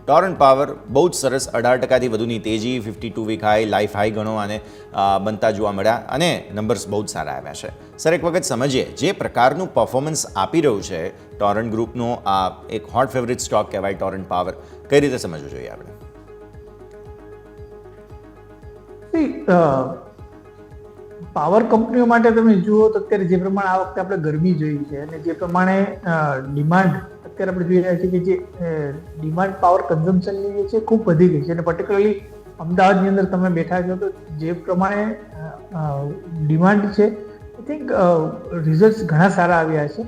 Torrent power બહુ જ સરસ 18%થી વધુની તેજી, 52 વીક હાઈ, લાઈફ હાઈ ગણો અને બનતા જોવા મળ્યા અને નંબર્સ બહુ જ સારા આવ્યા છે. સર, એક વખત સમજીએ જે પ્રકારનું પરફોર્મન્સ આપી રહ્યું છે ટોરન્ટ ગ્રુપનો આ એક હોટ ફેવરિટ સ્ટોક કહેવાય ટોરન્ટ પાવર, કઈ રીતે સમજવું જોઈએ આપણે? પાવર કંપનીઓ માટે તમે જુઓ તો અત્યારે જે પ્રમાણે આ વખતે આપણે ગરમી જોઈ છે અને જે પ્રમાણે ડિમાન્ડ અત્યારે આપણે જોઈ રહ્યા છીએ કે જે ડિમાન્ડ પાવર કન્ઝમ્પશનની જે છે ખૂબ વધી ગઈ છે અને પર્ટિક્યુલરલી અમદાવાદની અંદર તમે બેઠા છો તો જે પ્રમાણે ડિમાન્ડ છે આઈ થિંક રિઝલ્ટ ઘણા સારા આવ્યા છે.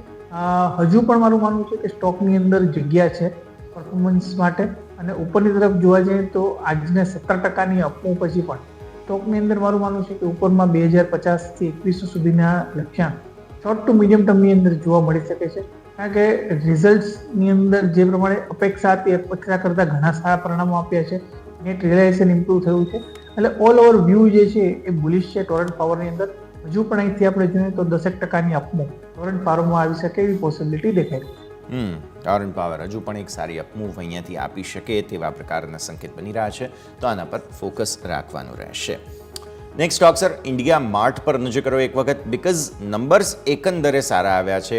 હજુ પણ મારું માનવું છે કે સ્ટોકની અંદર જગ્યા છે પરફોર્મન્સ માટે અને ઉપરની તરફ જોવા જઈએ તો આજને 17%ની અપમૂવ પછી પણ સ્ટોકની અંદર મારું માનવું છે કે ઉપરમાં 2050થી 2100 સુધીના લક્ષ્યાંક શોર્ટ ટુ મીડિયમ ટર્મની અંદર જોવા મળી શકે છે. કારણ કે રિઝલ્ટ્સની અંદર જે પ્રમાણે અપેક્ષા હતી અપેક્ષા કરતાં ઘણા સારા પરિણામો આપ્યા છે, નેટ રિયલાઇઝેશન ઇમ્પ્રૂવ થયું છે, એટલે ઓલ ઓવર વ્યૂ જે છે એ બુલિશ છે ટોરન્ટ પાવરની અંદર. હજુ પણ અહીંથી આપણે જોઈએ તો 10% અપમૂવ ટોરન્ટ પાવરમાં આવી શકે એવી પોસિબિલિટી દેખાય છે. ટોરન્ટ પાવર હજુ પણ એક સારી અપમૂવ અહીંયાથી આપી શકે તેવા પ્રકારના સંકેત બની રહ્યા છે, તો આના પર ફોકસ રાખવાનું રહેશે. Next stock sir, India Mart પર નજર કરો એક વખત, બિકોઝ નંબર્સ એકંદરે સારા આવ્યા છે,